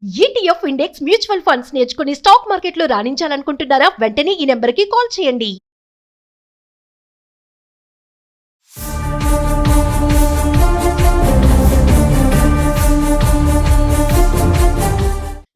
ETF index mutual funds నేర్చుకుని stock మార్కెట్లో రాణించాలనుకుంటున్నారా? వెంటనే ఈ నెంబర్కి కాల్ చేయండి.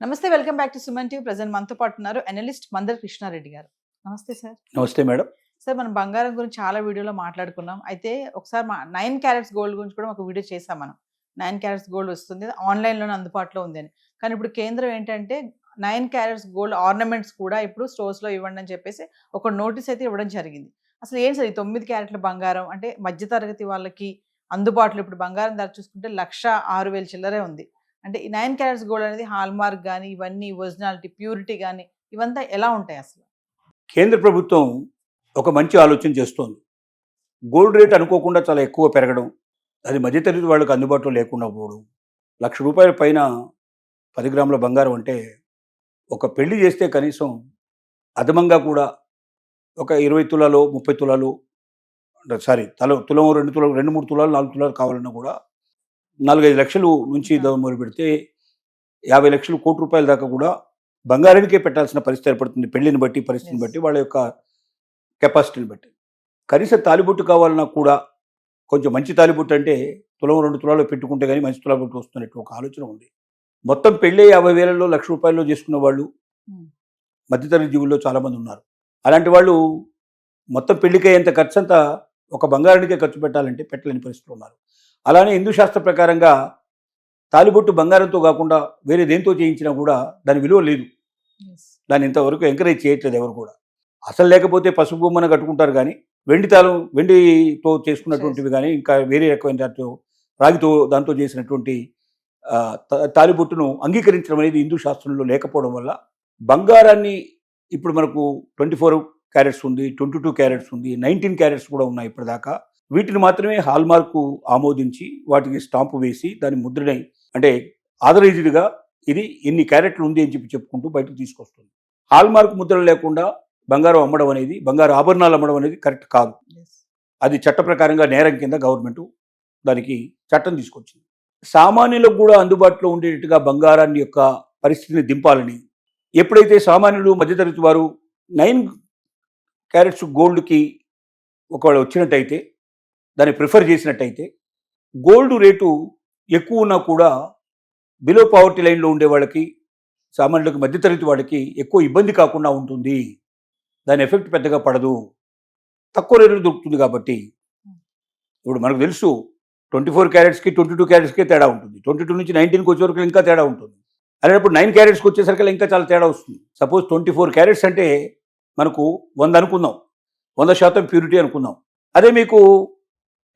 నమస్తే, welcome back to Suman TV. Present మనతో పాటు ఉన్నారు అనలిస్ట్ మందర కృష్ణారెడ్డి గారు. నమస్తే సార్. నమస్తే మేడం. సార్, మనం బంగారం గురించి చాలా వీడియోలో మాట్లాడుకున్నాం. అయితే ఒకసారి 9 క్యారెట్స్ గోల్డ్ గురించి కూడా ఒక వీడియో చేసాం మనం. 9 క్యారెట్స్ గోల్డ్ వస్తుంది, ఆన్లైన్లోనే అందుబాటులో ఉంది అని. కానీ ఇప్పుడు కేంద్రం ఏంటంటే 9 క్యారెట్స్ గోల్డ్ ఆర్నమెంట్స్ కూడా ఇప్పుడు స్టోర్స్లో ఇవ్వండి అని చెప్పేసి ఒక నోటీస్ అయితే ఇవ్వడం జరిగింది. అసలు ఏంటి సార్ ఈ 9 క్యారెట్ల బంగారం? అంటే మధ్యతరగతి వాళ్ళకి అందుబాటులో ఇప్పుడు బంగారం ధర చూసుకుంటే 1,06,000 చిల్లరే ఉంది. అంటే ఈ 9 క్యారెట్స్ గోల్డ్ అనేది హాల్మార్క్ కానీ, ఇవన్నీ ఒరిజినాలిటీ, ప్యూరిటీ కానీ ఇవంతా ఎలా ఉంటాయి అసలు? కేంద్ర ప్రభుత్వం ఒక మంచి ఆలోచన చేస్తోంది. గోల్డ్ రేట్ అనుకోకుండా చాలా ఎక్కువ పెరగడం, అది మధ్యతరగతి వాళ్ళకి అందుబాటులో లేకుండా పోవడం. ₹1,00,000 పైన 10 గ్రాముల బంగారం అంటే ఒక పెళ్లి చేస్తే కనీసం అదమంగా కూడా ఒక 20 తులాలు 30 తులాలు తులం 2 తులాలు 2-3 తులాలు 4 తులాలు కావాలన్నా కూడా 4-5 లక్షలు నుంచి మొదలు పెడితే 50 లక్షలు కోటి రూపాయల దాకా కూడా బంగారానికే పెట్టాల్సిన పరిస్థితి ఏర్పడుతుంది. పెళ్లిని బట్టి, పరిస్థితిని బట్టి, వాళ్ళ యొక్క కెపాసిటీని బట్టి. కనీసం తాలిబొట్టు కావాలన్నా కూడా కొంచెం మంచి తాలిబొట్టు అంటే తులం 2 తులాలు పెట్టుకుంటే కానీ మంచి తాలిబొట్టు వస్తున్నట్టు ఒక ఆలోచన ఉంది. మొత్తం పెళ్ళే 50,000లో ₹1,00,000 చేసుకున్న వాళ్ళు మధ్యతరగతి జీవుల్లో చాలామంది ఉన్నారు. అలాంటి వాళ్ళు మొత్తం పెళ్లికి అయ్యేంత ఖర్చు అంతా ఒక బంగారానికే ఖర్చు పెట్టాలంటే పెట్టలేని పరిస్థితులు ఉన్నారు. అలానే హిందూ శాస్త్ర ప్రకారంగా తాలిబొట్టు బంగారంతో కాకుండా వేరే దేంతో చేయించినా కూడా దాని విలువ లేదు. దాన్ని ఇంతవరకు ఎంకరేజ్ చేయట్లేదు ఎవరు కూడా. అసలు లేకపోతే పసుపు బొమ్మన కట్టుకుంటారు కానీ వెండితో చేసుకున్నటువంటివి కానీ ఇంకా వేరే రకమైన దాంతో రాగితో దాంతో చేసినటువంటి తాలిబొట్టును అంగీకరించడం అనేది హిందూ శాస్త్రంలో లేకపోవడం వల్ల బంగారాన్ని ఇప్పుడు మనకు 24 క్యారెట్స్ ఉంది, 22 క్యారెట్స్ ఉంది, 19 క్యారెట్స్ కూడా ఉన్నాయి ఇప్పటిదాకా. వీటిని మాత్రమే హాల్మార్క్ ఆమోదించి వాటికి స్టాంపు వేసి దాని ముద్రని అంటే ఆథరైజ్డ్గా ఇది ఇన్ని క్యారెట్లు ఉంది అని చెప్పుకుంటూ బయటకు తీసుకొస్తుంది. హాల్మార్క్ ముద్ర లేకుండా బంగారం అమ్మడం అనేది, బంగారు ఆభరణాలు అమ్మడం అనేది కరెక్ట్ కాదు. అది చట్ట ప్రకారంగా నేరం కింద గవర్నమెంట్ దానికి చట్టం తీసుకొచ్చింది. సామాన్యులకు కూడా అందుబాటులో ఉండేటట్టుగా బంగారాన్ని యొక్క పరిస్థితిని దింపాలని ఎప్పుడైతే సామాన్యులు మధ్యతరగతి వారు 9 క్యారెట్స్ గోల్డ్కి ఒకవేళ వచ్చినట్టయితే, దాన్ని ప్రిఫర్ చేసినట్టయితే, గోల్డ్ రేటు ఎక్కువ ఉన్నా కూడా బిలో పావర్టీ లైన్లో ఉండే వాళ్ళకి, సామాన్యులకు, మధ్యతరగతి వాళ్ళకి ఎక్కువ ఇబ్బంది కాకుండా ఉంటుంది. దాని ఎఫెక్ట్ పెద్దగా పడదు, తక్కువ రేట్లు దొరుకుతుంది. కాబట్టి ఇప్పుడు మనకు తెలుసు 24 క్యారెట్స్కి 22 క్యారెట్స్కే తేడా ఉంటుంది. 22 నుంచి 19కి వచ్చే వరకు ఇంకా తేడా ఉంటుంది. అలాంటప్పుడు 9 క్యారెట్స్కి వచ్చేసరికి ఇంకా చాలా తేడా వస్తుంది. సపోజ్ 24 క్యారెట్స్ అంటే మనకు 100 అనుకుందాం, 100% ప్యూరిటీ అనుకుందాం. అదే మీకు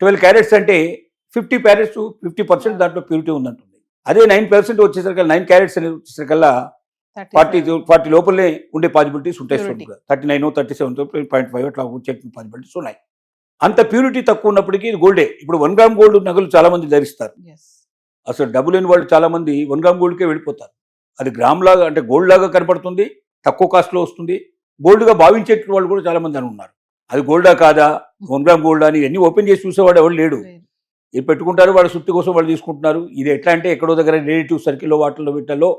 12 క్యారెట్స్ అంటే 50% దాంట్లో ప్యూరిటీ ఉందంటుంది. అదే 9% వచ్చేసరికి 9 క్యారెట్స్ అనేది వచ్చేసరికల్లా 40 లోపలనే ఉండే పాసిబిలిటీస్ ఉంటాయి. 39, 37.5 అట్లా వచ్చే పాసిబిలిటీస్ ఉన్నాయి. అంత ప్యూరిటీ తక్కువ ఉన్నప్పటికీ ఇది గోల్డే. ఇప్పుడు 1 గ్రామ్ గోల్డ్ నగలు చాలా మంది ధరిస్తారు. అసలు డబ్బు లేని వాళ్ళు చాలా మంది 1 గ్రామ్ గోల్డ్కే వెళ్ళిపోతారు. అది గ్రామ్ లాగా అంటే గోల్డ్ లాగా కనపడుతుంది, తక్కువ కాస్ట్లో వస్తుంది, గోల్డ్గా భావించే వాళ్ళు కూడా చాలా మంది అని ఉన్నారు. అది గోల్డా కాదా, 1 గ్రామ్ గోల్డ్ అని ఇవన్నీ ఓపెన్ చేసి చూసేవాడు ఎవరు లేడు. ఇది పెట్టుకుంటారు, వాళ్ళ సుత్తి కోసం వాళ్ళు తీసుకుంటున్నారు. ఇది ఎట్లా అంటే ఎక్కడో దగ్గర రిలేటివ్ సర్కిల్లో వాటిల్లో వీటిల్లో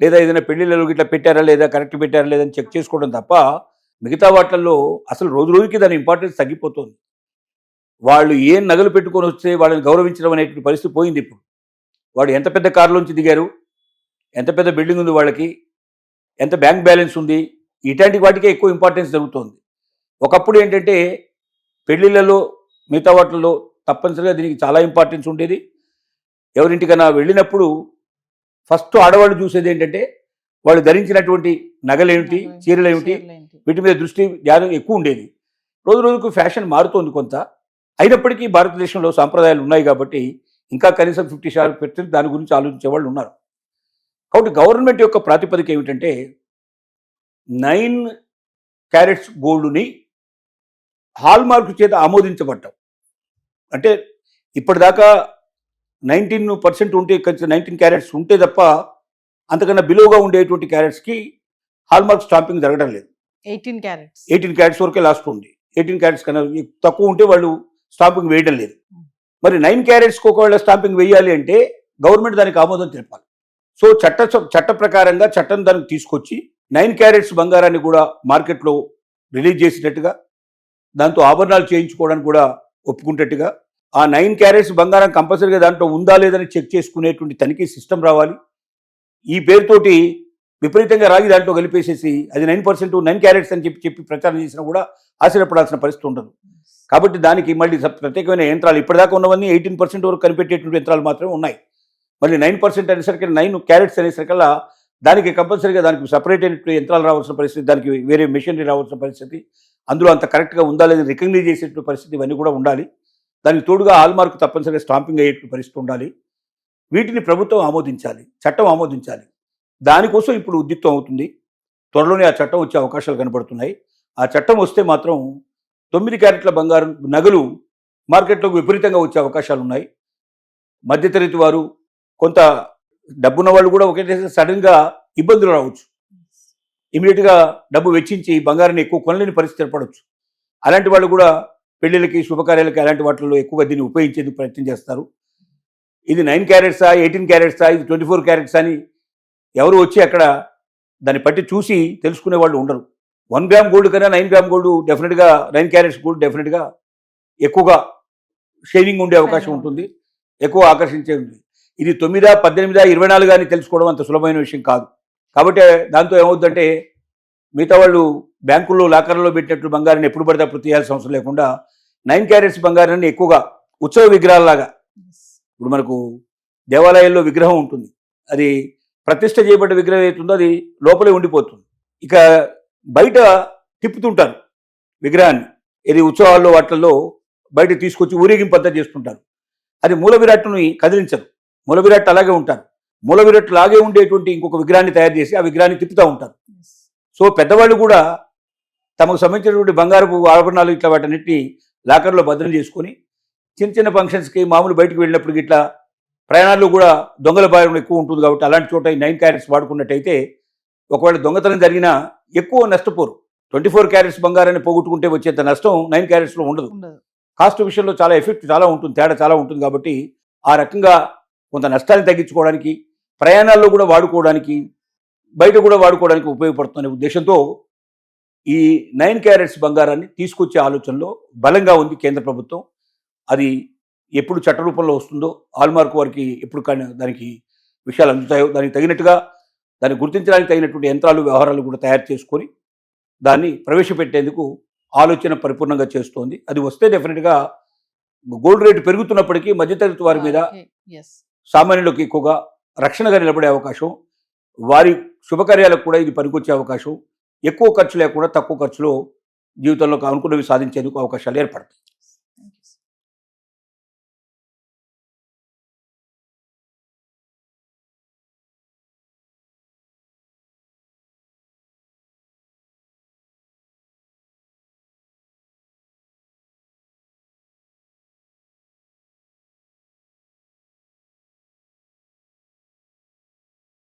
లేదా ఏదైనా పెళ్లిళ్ళలో ఇట్లా పెట్టారా లేదా, కరెక్ట్ పెట్టారా లేదని చెక్ చేసుకోవడం తప్ప మిగతా వాటిల్లో అసలు రోజు రోజుకి దాని ఇంపార్టెన్స్ తగ్గిపోతుంది. వాళ్ళు ఏం నగలు పెట్టుకొని వస్తే వాళ్ళని గౌరవించడం అనేటువంటి పరిస్థితి పోయింది. ఇప్పుడు వాడు ఎంత పెద్ద కారులోంచి దిగారు, ఎంత పెద్ద బిల్డింగ్ ఉంది, వాళ్ళకి ఎంత బ్యాంక్ బ్యాలెన్స్ ఉంది, ఇట్లాంటి వాటికే ఎక్కువ ఇంపార్టెన్స్ జరుగుతుంది. ఒకప్పుడు ఏంటంటే పెళ్లిళ్ళలో మిగతా వాటిల్లో తప్పనిసరిగా దీనికి చాలా ఇంపార్టెన్స్ ఉండేది. ఎవరింటికైనా వెళ్ళినప్పుడు ఫస్ట్ ఆడవాళ్ళు చూసేది ఏంటంటే వాళ్ళు ధరించినటువంటి నగలేమిటి, చీరలు ఏమిటి, వీటి మీద దృష్టి ధ్యానం ఎక్కువ ఉండేది. రోజు రోజుకు ఫ్యాషన్ మారుతోంది కొంత. అయినప్పటికీ భారతదేశంలో సాంప్రదాయాలు ఉన్నాయి కాబట్టి ఇంకా కనీసం 50% దాని గురించి ఆలోచించే వాళ్ళు ఉన్నారు. కాబట్టి గవర్నమెంట్ యొక్క ప్రాతిపదిక ఏమిటంటే 9 క్యారెట్స్ గోల్డ్ని హాల్మార్క్ చేత ఆమోదించబడ్డాం. అంటే ఇప్పటిదాకా 19% ఉంటే, 19 క్యారెట్స్ ఉంటే తప్ప అంతకన్నా బిలోగా ఉండేటువంటి క్యారెట్స్కి హాల్మార్క్ స్టాంపింగ్ జరగడం లేదు. 18 క్యారెట్స్ వరకే లాస్ట్ ఉంది. 18 క్యారెట్స్ కన్నా తక్కువ ఉంటే వాళ్ళు స్టాంపింగ్ వేయడం లేదు. మరి 9 క్యారెట్స్కి ఒకవేళ స్టాంపింగ్ వేయాలి అంటే గవర్నమెంట్ దానికి ఆమోదం తెలపాలి. సో చట్ట ప్రకారంగా చట్టం దానికి తీసుకొచ్చి 9 క్యారెట్స్ బంగారాన్ని కూడా మార్కెట్లో రిలీజ్ చేసేటట్టుగా, దాంతో ఆభరణాలు చేయించుకోవడానికి కూడా ఒప్పుకునేట్టుగా, ఆ 9 క్యారెట్స్ బంగారం కంపల్సరీగా దాంట్లో ఉందా లేదని చెక్ చేసుకునేటువంటి తనిఖీ సిస్టమ్ రావాలి. ఈ పేరుతోటి విపరీతంగా రాగి దాంట్లో కలిపేసేసి అది 9% 9 క్యారెట్స్ అని చెప్పి ప్రచారం చేసినా కూడా ఆశ్చర్యపడాల్సిన పరిస్థితి ఉండదు. కాబట్టి దానికి మళ్ళీ ప్రత్యేకమైన యంత్రాలు, ఇప్పటిదాకా ఉన్నవన్నీ 18% వరకు కనిపెట్టేటువంటి యంత్రాలు మాత్రమే ఉన్నాయి. మళ్ళీ 9% అనేసరికి 9 క్యారెట్స్ అనేసరికల్లా దానికి కంపల్సరీగా దానికి సపరేట్ అయినటువంటి యంత్రాలు రావాల్సిన పరిస్థితి, దానికి వేరే మెషినరీ రావాల్సిన పరిస్థితి, అందులో అంత కరెక్ట్గా ఉందా లేదా రికగ్నైజ్ చేసేటువంటి పరిస్థితి ఇవన్నీ కూడా ఉండాలి. దానికి తోడుగా హాల్మార్క్ తప్పనిసరిగా స్టాంపింగ్ అయ్యేటువంటి పరిస్థితి ఉండాలి. వీటిని ప్రభుత్వం ఆమోదించాలి, చట్టం ఆమోదించాలి. దానికోసం ఇప్పుడు ఉద్యుక్తం అవుతుంది. త్వరలోనే ఆ చట్టం వచ్చే అవకాశాలు కనబడుతున్నాయి. ఆ చట్టం వస్తే మాత్రం 9 క్యారెట్ల బంగారం నగలు మార్కెట్లోకి విపరీతంగా వచ్చే అవకాశాలు ఉన్నాయి. మధ్యతరగతి వారు, కొంత డబ్బున్న వాళ్ళు కూడా ఒకటే సడన్గా ఇబ్బందులు రావచ్చు. ఇమీడియట్గా డబ్బు వెచ్చించి బంగారాన్ని ఎక్కువ కొనలేని పరిస్థితి ఏర్పడవచ్చు. అలాంటి వాళ్ళు కూడా పెళ్లిళ్ళకి, శుభకార్యాలకి అలాంటి వాటిల్లో ఎక్కువగా దీన్ని ఉపయోగించేందుకు ప్రయత్నం చేస్తారు. ఇది 9 క్యారెట్సా, 18 క్యారెట్సా, ఇది 24 క్యారెట్స్ అని ఎవరు వచ్చి అక్కడ దాన్ని పట్టి చూసి తెలుసుకునే వాళ్ళు ఉండరు. 1 గ్రామ్ గోల్డ్ కన్నా 9 గ్రామ్ గోల్డ్ డెఫినెట్గా, 9 క్యారెట్స్ గోల్డ్ డెఫినెట్గా ఎక్కువగా షైనింగ్ ఉండే అవకాశం ఉంటుంది, ఎక్కువ ఆకర్షించే ఉంటుంది. ఇది 9, 18, 24 అని తెలుసుకోవడం అంత సులభమైన విషయం కాదు. కాబట్టి దాంతో ఏమవుతుందంటే మిగతా వాళ్ళు బ్యాంకుల్లో లాకర్లో పెట్టినట్లు బంగారాన్ని ఎప్పుడు పడితే అప్పుడు తీయాల్సిన అవసరం లేకుండా 9 క్యారెట్స్ బంగారాన్ని ఎక్కువగా ఉత్సవ విగ్రహాలలాగా, ఇప్పుడు మనకు దేవాలయాల్లో విగ్రహం ఉంటుంది, అది ప్రతిష్ఠ చేయబడ్డ విగ్రహం అవుతుందో అది లోపలే ఉండిపోతుంది. ఇక బయట తిప్పుతుంటారు విగ్రహాన్ని, ఇది ఉత్సవాల్లో వాటిల్లో బయట తీసుకొచ్చి ఊరేగింపంతా చేస్తుంటారు. అది మూల విరాట్ని కదిలించరు, మూల విరాట్ అలాగే ఉంటారు. మూల విరాట్ లాగే ఉండేటువంటి ఇంకొక విగ్రహాన్ని తయారు చేసి ఆ విగ్రహాన్ని తిప్పుతూ ఉంటారు. సో పెద్దవాళ్ళు కూడా తమకు సంబంధించినటువంటి బంగారపు ఆభరణాలు ఇట్లా వాటన్నిటిని లాకర్లో భద్రం చేసుకొని చిన్న చిన్న ఫంక్షన్స్కి, మామూలు బయటకు వెళ్ళినప్పుడు ఇట్లా ప్రయాణాల్లో కూడా దొంగల భారం ఎక్కువ ఉంటుంది. కాబట్టి అలాంటి చోట ఈ 9 క్యారెట్స్ వాడుకున్నట్టయితే ఒకవేళ దొంగతనం జరిగినా ఎక్కువ నష్టపోరు. 24 క్యారెట్స్ బంగారాన్ని పోగొట్టుకుంటే వచ్చేంత నష్టం 9 క్యారెట్స్లో ఉండదు. కాస్ట్ విషయంలో చాలా ఎఫెక్ట్ చాలా ఉంటుంది, తేడా చాలా ఉంటుంది. కాబట్టి ఆ రకంగా కొంత నష్టాన్ని తగ్గించుకోవడానికి, ప్రయాణాల్లో కూడా వాడుకోవడానికి, బయట కూడా వాడుకోవడానికి ఉపయోగపడుతున్న ఉద్దేశంతో ఈ 9 క్యారెట్స్ బంగారాన్ని తీసుకొచ్చే ఆలోచనలో బలంగా ఉంది కేంద్ర ప్రభుత్వం. అది ఎప్పుడు చట్ట రూపంలో వస్తుందో, హాల్మార్క్ వారికి ఎప్పుడు కానీ దానికి విషయాలు అందుతాయో, దానికి తగినట్టుగా దాన్ని గుర్తించడానికి తగినటువంటి యంత్రాలు, వ్యవహారాలు కూడా తయారు చేసుకొని దాన్ని ప్రవేశపెట్టేందుకు ఆలోచన పరిపూర్ణంగా చేస్తోంది. అది వస్తే డెఫినెట్గా గోల్డ్ రేటు పెరుగుతున్నప్పటికీ మధ్యతరగతి వారి మీద, సామాన్యులకు ఎక్కువగా రక్షణగా నిలబడే అవకాశం, వారి శుభకార్యాలకు కూడా ఇది పనికొచ్చే అవకాశం, ఎక్కువ ఖర్చు లేకుండా తక్కువ ఖర్చులో జీవితంలో అనుకున్నవి సాధించేందుకు అవకాశాలు ఏర్పడతాయి.